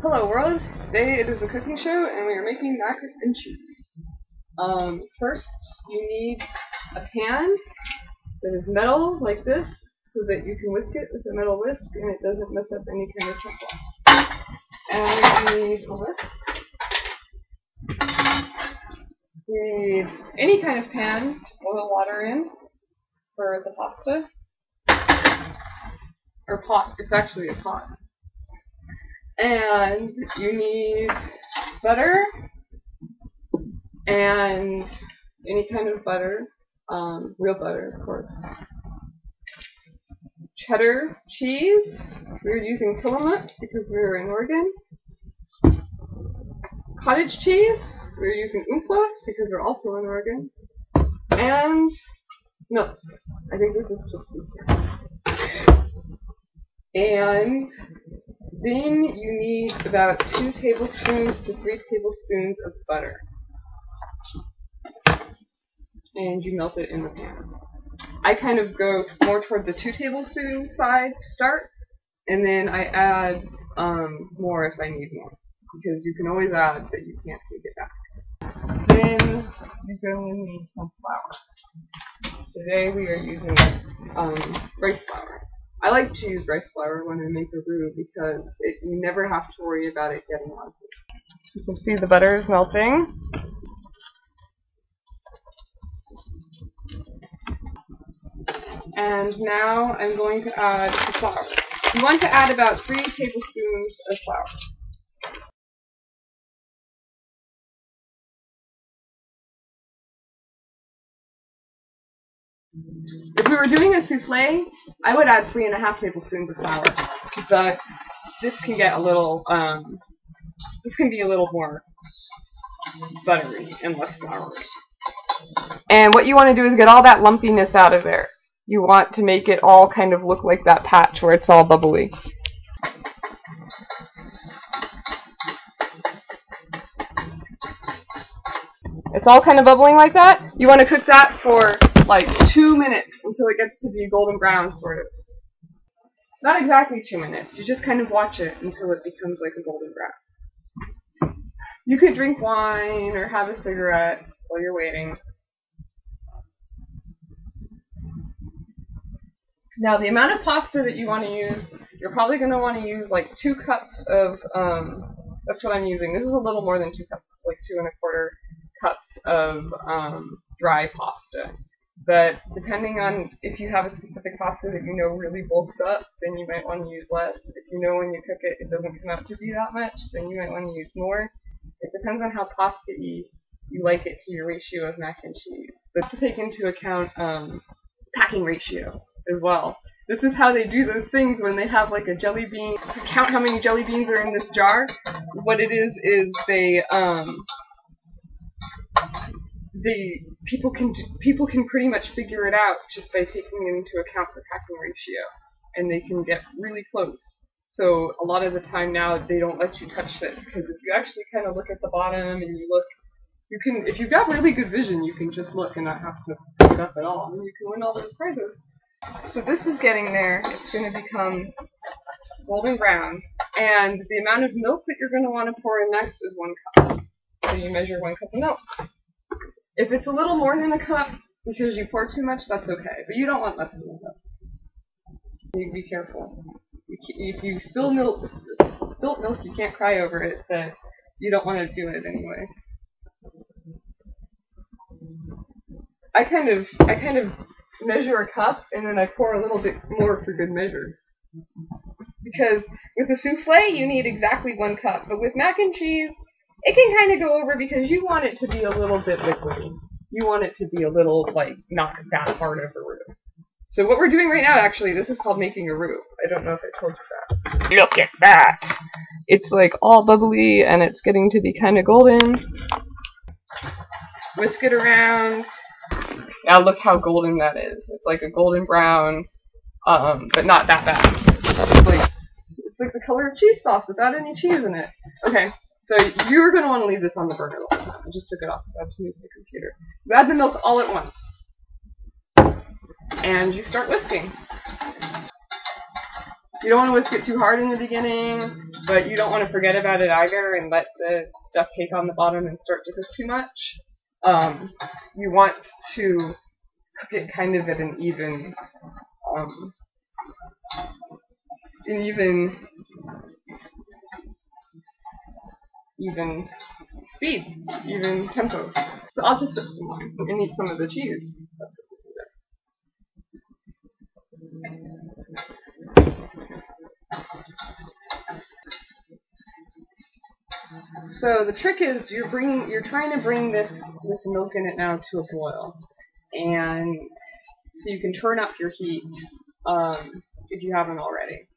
Hello world! Today it is a cooking show and we are making mac and cheese. First you need a pan that is metal like this so that you can whisk it with a metal whisk and it doesn't mess up any kind of chocolate. And you need a whisk. You need any kind of pan to boil water in for the pasta. Or pot, it's actually a pot. And you need butter and any kind of butter, real butter of course. Cheddar cheese, we were using Tillamook because we were in Oregon. Cottage cheese, we were using Oompa because we're also in Oregon. And milk, I think this is just looser. And then you need about 2 tablespoons to 3 tablespoons of butter. And you melt it in the pan. I kind of go more toward the 2 tablespoon side to start, and then I add more if I need more. Because you can always add, but you can't take it back. Then you're going to need some flour. Today we are using rice flour. I like to use rice flour when I make a roux because you never have to worry about it getting lumpy. You can see the butter is melting. And now I'm going to add the flour. You want to add about 3 tablespoons of flour. If we were doing a souffle, I would add 3½ tablespoons of flour, but this can get a little, this can be a little more buttery and less floury. And what you want to do is get all that lumpiness out of there. You want to make it all kind of look like that patch where it's all bubbly. It's all kind of bubbling like that. You want to cook that for like 2 minutes until it gets to be golden brown, sort of. Not exactly 2 minutes. You just kind of watch it until it becomes like a golden brown. You could drink wine or have a cigarette while you're waiting. Now the amount of pasta that you want to use, you're probably going to want to use like 2 cups of, that's what I'm using. This is a little more than 2 cups. It's like 2¼ cups of dry pasta. But depending on if you have a specific pasta that you know really bulks up, then you might want to use less. If you know when you cook it, it doesn't come out to be that much, then you might want to use more. It depends on how pasta-y you like it to your ratio of mac and cheese. But you have to take into account packing ratio as well. This is how they do those things when they have like a jelly bean. To count how many jelly beans are in this jar, what it is they people can pretty much figure it out just by taking into account the packing ratio, and they can get really close. So a lot of the time now they don't let you touch it, because if you actually kind of look at the bottom and you look, you can, if you've got really good vision, you can just look and not have to pick it up at all, and you can win all those prizes. So this is getting there. It's going to become golden brown, and the amount of milk that you're going to want to pour in next is 1 cup. So you measure 1 cup of milk. If it's a little more than a cup because you pour too much, that's okay. But you don't want less than a cup. You be careful. If you spill milk, you can't cry over it, but you don't want to do it anyway. I kind of measure a cup and then I pour a little bit more for good measure. Because with a souffle, you need exactly 1 cup, but with mac and cheese, it can kind of go over because you want it to be a little bit liquidy. You want it to be a little, like, not that hard of a roux. So what we're doing right now, actually, this is called making a roux. I don't know if I told you that. Look at that! It's, like, all bubbly, and it's getting to be kind of golden. Whisk it around. Now look how golden that is. It's like a golden brown, but not that bad. It's like the color of cheese sauce without any cheese in it. Okay. So you're going to want to leave this on the burner the whole time. I just took it off. I have to move the computer. You add the milk all at once. And you start whisking. You don't want to whisk it too hard in the beginning, but you don't want to forget about it either and let the stuff cake on the bottom and start to cook too much. You want to cook it kind of at an even speed, even tempo. So I'll just sip some wine and eat some of the cheese. That's what we do. So the trick is you're trying to bring this milk in it now to a boil, and so you can turn up your heat if you haven't already.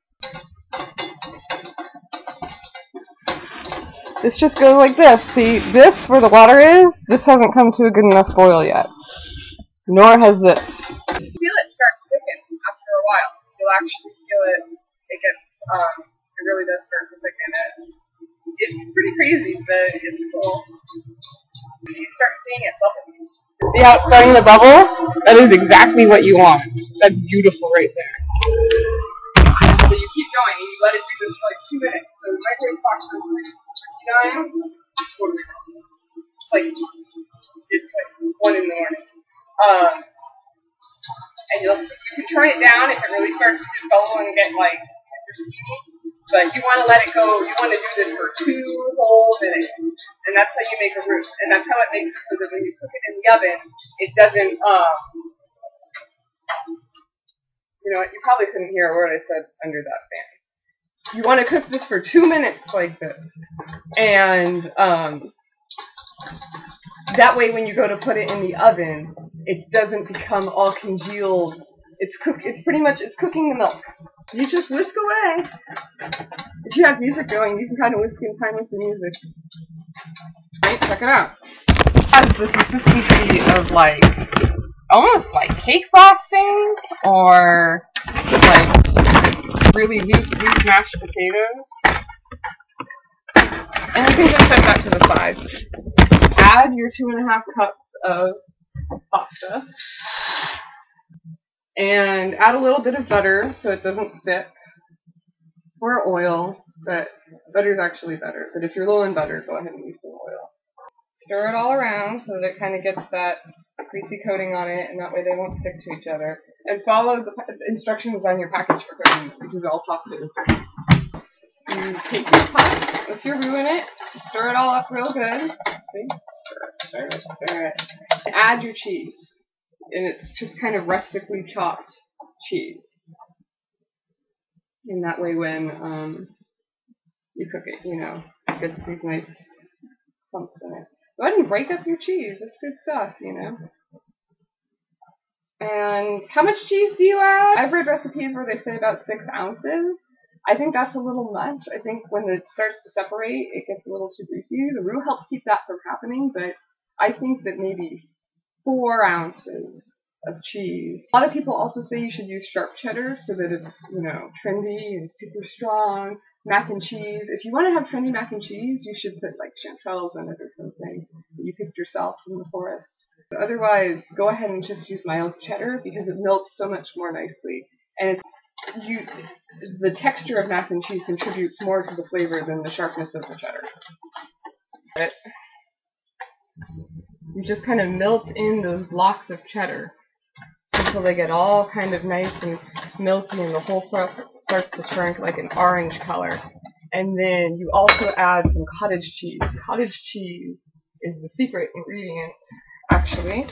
This just goes like this. See, this, where the water is, this hasn't come to a good enough boil yet. Nor has this. You feel it start to thicken after a while. You'll actually feel it gets, it really does start to thicken. It's pretty crazy, but it's cool. You start seeing it bubble. See how it's starting to bubble? That is exactly what you want. That's beautiful right there. So you keep going, and you let it do this for like 2 minutes. So the microwave clock goes 3:59. It's totally wrong. It's like 1 in the morning. And you can turn it down if it really starts to bubble and get like super steamy. But you want to let it go. You want to do this for 2 whole minutes, and that's how you make a roux. And that's how it makes it so that when you cook it in the oven, it doesn't. You know what? You probably couldn't hear a word I said under that fan. You want to cook this for 2 minutes like this, and that way when you go to put it in the oven, it doesn't become all congealed. It's cooking the milk. You just whisk away. If you have music going, you can kind of whisk in time with the music. Right, check it out. It has the consistency of like almost like cake frosting, or like really loose mashed potatoes. And you can just set that to the side. Add your 2½ cups of pasta. And add a little bit of butter so it doesn't stick. Or oil, but butter is actually better. But if you're low in butter, go ahead and use some oil. Stir it all around so that it kind of gets that greasy coating on it, and that way they won't stick to each other. And follow the instructions on your package for cooking, because all pasta is good. You take your pot with your roux in it, stir it all up real good. See? Stir it. And add your cheese. And it's just kind of rustically chopped cheese. And that way when you cook it, you know, it gets these nice clumps in it. Go ahead and break up your cheese. It's good stuff, you know. And how much cheese do you add? I've read recipes where they say about 6 ounces. I think that's a little much. I think when it starts to separate, it gets a little too greasy. The roux helps keep that from happening, but I think that maybe 4 ounces of cheese. A lot of people also say you should use sharp cheddar so that it's, you know, trendy and super strong. Mac and cheese. If you want to have trendy mac and cheese, you should put like chanterelles in it or something that you picked yourself from the forest. But otherwise, go ahead and just use mild cheddar because it melts so much more nicely. And the texture of mac and cheese contributes more to the flavor than the sharpness of the cheddar. But you just kind of melt in those blocks of cheddar until they get all kind of nice and milky and the whole starts to turn like an orange color. And then you also add some cottage cheese. Cottage cheese is the secret ingredient, actually.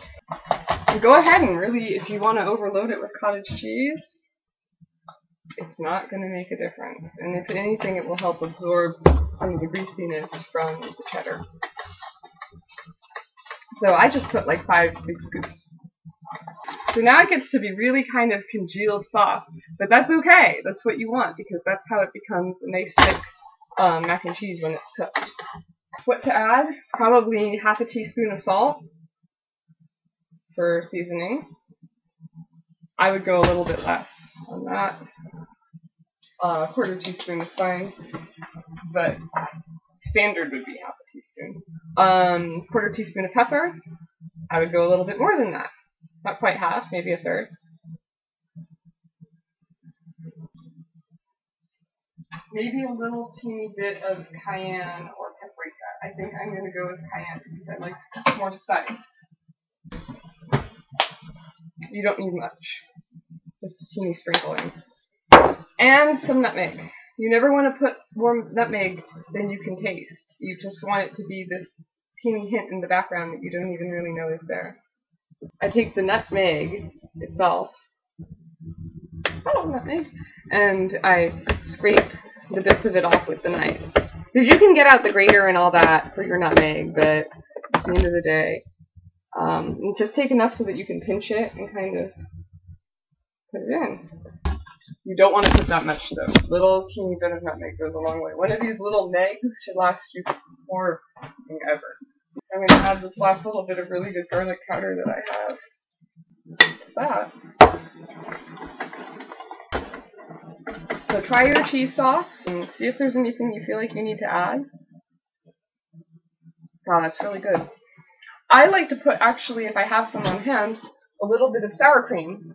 So go ahead and really, if you want to overload it with cottage cheese, it's not going to make a difference. And if anything, it will help absorb some of the greasiness from the cheddar. So I just put like 5 big scoops. So now it gets to be really kind of congealed soft, but that's okay. That's what you want because that's how it becomes a nice thick mac and cheese when it's cooked. What to add? Probably ½ teaspoon of salt for seasoning. I would go a little bit less on that. ¼ teaspoon is fine, but standard would be ½ teaspoon. ¼ teaspoon of pepper. I would go a little bit more than that. Not quite half, maybe 1/3. maybe a little teeny bit of cayenne or paprika. I think I'm going to go with cayenne because I like more spice. You don't need much, just a teeny sprinkling. And some nutmeg. You never want to put more nutmeg than you can taste. You just want it to be this teeny hint in the background that you don't even really know is there. I take the nutmeg itself, nutmeg, and I scrape the bits of it off with the knife. Because you can get out the grater and all that for your nutmeg, but at the end of the day, just take enough so that you can pinch it and kind of put it in. You don't want to put that much though. Little teeny bit of nutmeg goes a long way. One of these little megs should last you for ever. I'm going to add this last little bit of really good garlic powder that I have. It's that. So try your cheese sauce and see if there's anything you feel like you need to add. Wow, that's really good. I like to put, actually, if I have some on hand, a little bit of sour cream.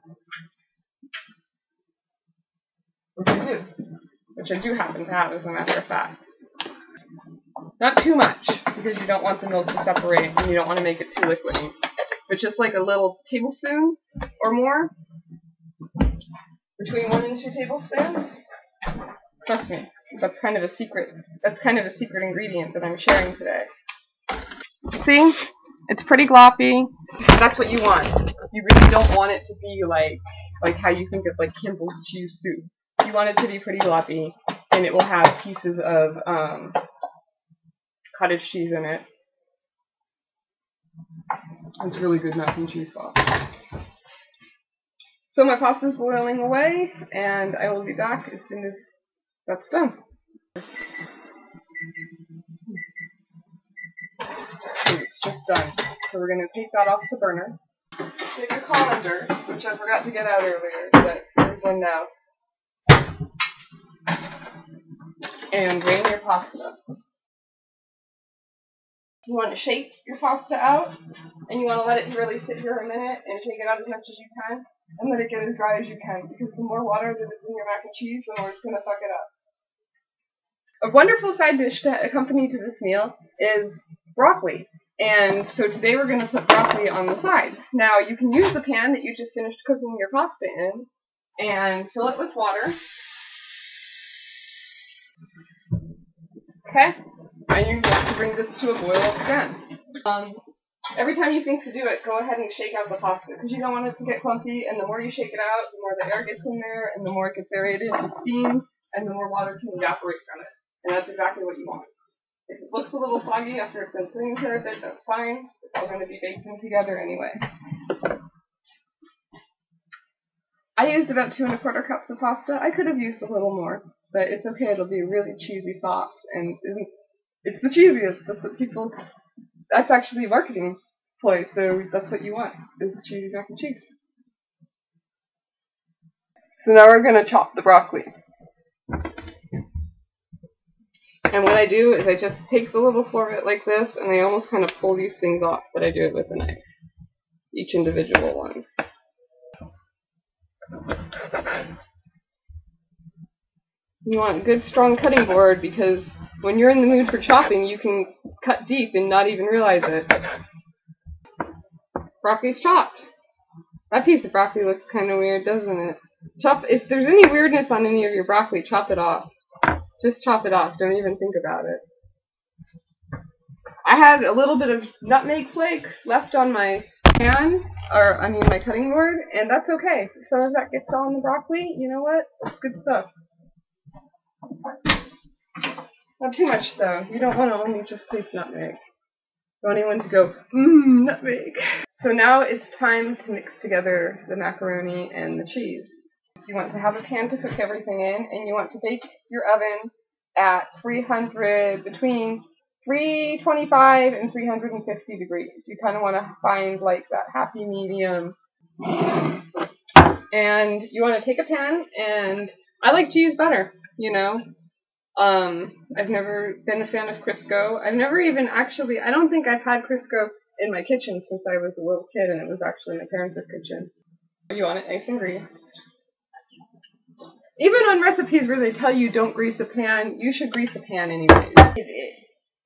Which I do happen to have, as a matter of fact. Not too much, because you don't want the milk to separate and you don't want to make it too liquidy. But just like a little tablespoon or more, between 1 and 2 tablespoons. Trust me, that's kind of a secret. That's kind of a secret ingredient that I'm sharing today. See? It's pretty gloppy. That's what you want. You really don't want it to be like how you think of like Campbell's cheese soup. You want it to be pretty gloppy, and it will have pieces of cottage cheese in it. It's really good mac and cheese sauce. So my pasta's boiling away, and I will be back as soon as that's done. It's just done. So we're going to take that off the burner. Take a colander, which I forgot to get out earlier, but here's one now. And drain your pasta. You want to shake your pasta out, and you want to let it really sit here a minute and shake it out as much as you can, and let it get as dry as you can, because the more water that is in your mac and cheese, the more it's going to fuck it up. A wonderful side dish to accompany to this meal is broccoli. And so today we're going to put broccoli on the side. Now you can use the pan that you just finished cooking your pasta in and fill it with water. Okay? And you have to bring this to a boil again. Every time you think to do it, go ahead and shake out the pasta, because you don't want it to get clumpy, and the more you shake it out, the more the air gets in there, and the more it gets aerated and steamed, and the more water can evaporate from it. And that's exactly what you want. If it looks a little soggy after it's been sitting for a bit, that's fine. It's all going to be baked in together anyway. I used about 2 1/4 cups of pasta. I could have used a little more, but it's okay. It'll be a really cheesy sauce, and it's the cheesiest. That's what people. That's actually a marketing ploy. So that's what you want: is cheesy mac and cheese. So now we're going to chop the broccoli. And what I do is I just take the little floor of it like this, and I almost kind of pull these things off, but I do it with a knife. Each individual one. You want a good strong cutting board, because when you're in the mood for chopping, you can cut deep and not even realize it. Broccoli's chopped. That piece of broccoli looks kind of weird, doesn't it? If there's any weirdness on any of your broccoli, chop it off. Just chop it off. Don't even think about it. I had a little bit of nutmeg flakes left on my my cutting board, and that's okay. If some of that gets on the broccoli, you know what? That's good stuff. Not too much, though. You don't want to only just taste nutmeg. You want anyone to go, nutmeg. So now it's time to mix together the macaroni and the cheese. So you want to have a pan to cook everything in, and you want to bake your oven at between 325 and 350 degrees. You kind of want to find like that happy medium. And you want to take a pan, and I like to use butter, you know. I've never been a fan of Crisco. I don't think I've had Crisco in my kitchen since I was a little kid, and it was actually my parents' kitchen. You want it nice and greased. Even on recipes where they tell you don't grease a pan, you should grease a pan anyways.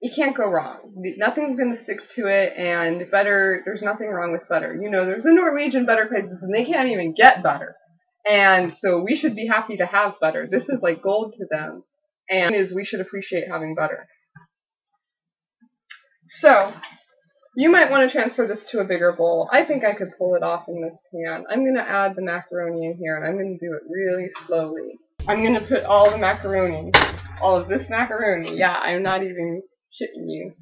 You can't go wrong. Nothing's going to stick to it, and butter, there's nothing wrong with butter. You know, there's a Norwegian butter places, and they can't even get butter. And so we should be happy to have butter. This is like gold to them, and we should appreciate having butter. So, you might want to transfer this to a bigger bowl. I think I could pull it off in this pan. I'm going to add the macaroni in here, and I'm going to do it really slowly. I'm going to put all the macaroni, all of this macaroni, yeah, I'm not even shitting you.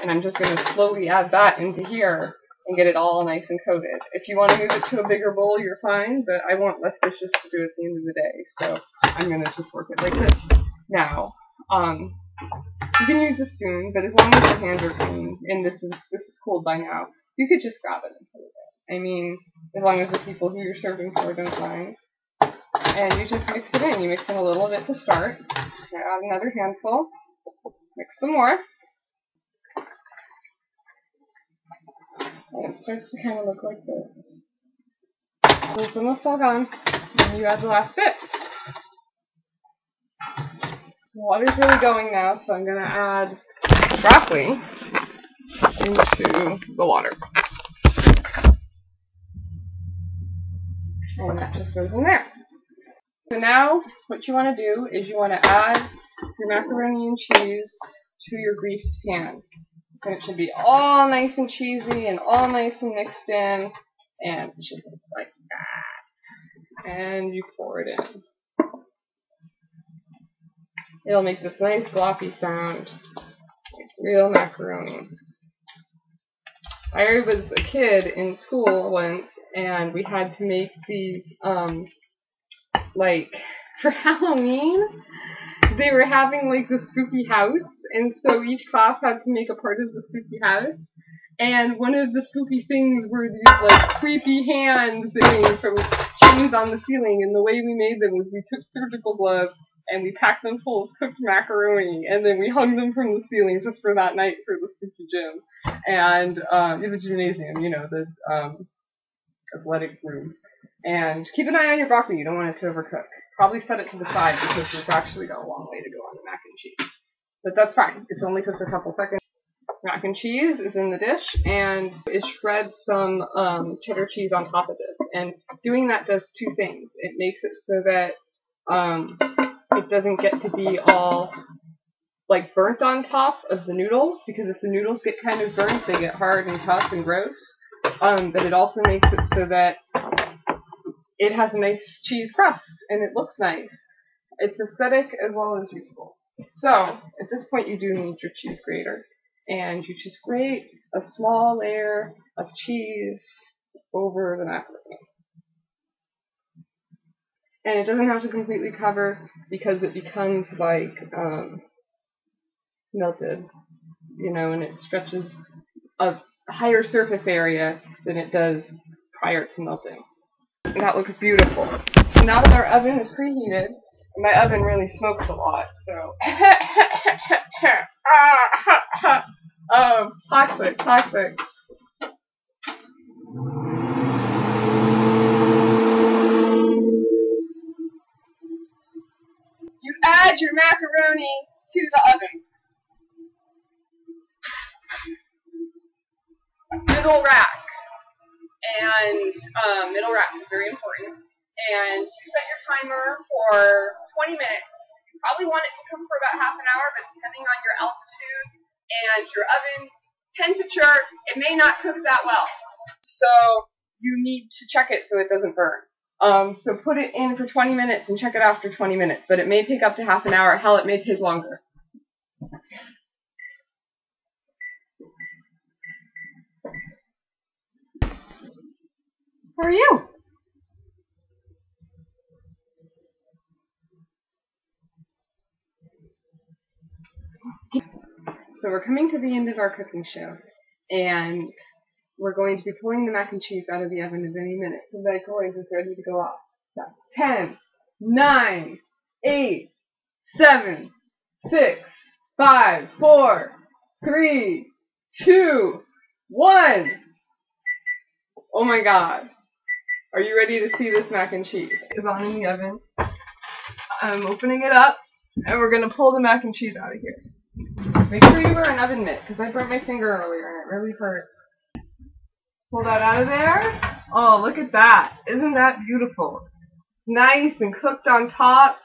And I'm just going to slowly add that into here and get it all nice and coated. If you want to move it to a bigger bowl, you're fine, but I want less dishes to do at the end of the day, so I'm going to just work it like this. Now, you can use a spoon, but as long as your hands are clean, and this is cold by now, you could just grab it and put it in. I mean, as long as the people who you're serving for don't mind. And you just mix it in. You mix in a little bit to start. Now add another handful. Mix some more. And it starts to kind of look like this. And it's almost all gone. And you add the last bit. The water's really going now, so I'm going to add broccoli into the water. And that just goes in there. So now, what you want to do is you want to add your macaroni and cheese to your greased pan. And it should be all nice and cheesy and all nice and mixed in. And it should look like that. And you pour it in. It'll make this nice gloppy sound, like real macaroni. I was a kid in school once, and we had to make these, like, for Halloween, they were having, like, the spooky house, and so each class had to make a part of the spooky house, and one of the spooky things were these, like, creepy hands that came from chains on the ceiling, and the way we made them was we took surgical gloves, and we packed them full of cooked macaroni, and then we hung them from the ceiling just for that night for the spooky gym, and the gymnasium, you know, the athletic room. And keep an eye on your broccoli, you don't want it to overcook. Probably set it to the side because it's actually got a long way to go on the mac and cheese. But that's fine, it's only cooked a couple seconds. Mac and cheese is in the dish, and it shreds some cheddar cheese on top of this. And doing that does two things. It makes it so that it doesn't get to be all like burnt on top of the noodles, because if the noodles get kind of burnt, they get hard and tough and gross. But it also makes it so that it has a nice cheese crust and it looks nice. It's aesthetic as well as useful. So at this point you do need your cheese grater, and you just grate a small layer of cheese over the macaroni. And it doesn't have to completely cover because it becomes like melted, you know, and it stretches a higher surface area than it does prior to melting. And that looks beautiful. So now that our oven is preheated, and my oven really smokes a lot, so toxic. You add your macaroni to the oven. Middle rack. And middle rack is very important. And you set your timer for 20 minutes. You probably want it to cook for about half an hour, but depending on your altitude and your oven temperature, it may not cook that well. So you need to check it so it doesn't burn. So put it in for 20 minutes and check it after 20 minutes, but it may take up to half an hour. Hell, it may take longer. How are you? So we're coming to the end of our cooking show, and we're going to be pulling the mac and cheese out of the oven in any minute. The microwave is ready to go off. So 10, 9, 8, 7, 6, 5, 4, 3, 2, 1. Oh my God. Are you ready to see this mac and cheese? It's on in the oven. I'm opening it up, and we're going to pull the mac and cheese out of here. Make sure you wear an oven mitt, because I burnt my finger earlier and it really hurt. Pull that out of there. Oh, look at that. Isn't that beautiful? It's nice and cooked on top.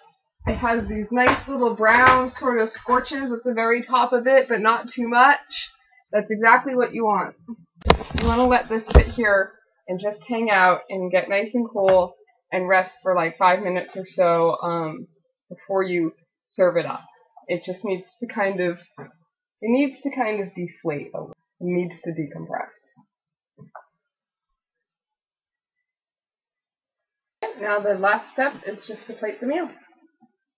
It has these nice little brown sort of scorches at the very top of it, but not too much. That's exactly what you want. You want to let this sit here and just hang out and get nice and cool and rest for like 5 minutes or so before you serve it up. It just needs to kind of deflate a little. It needs to decompress. Now the last step is just to plate the meal.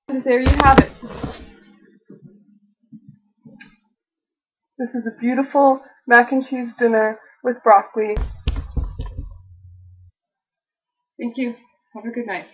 And there you have it. This is a beautiful mac and cheese dinner with broccoli. Thank you. Have a good night.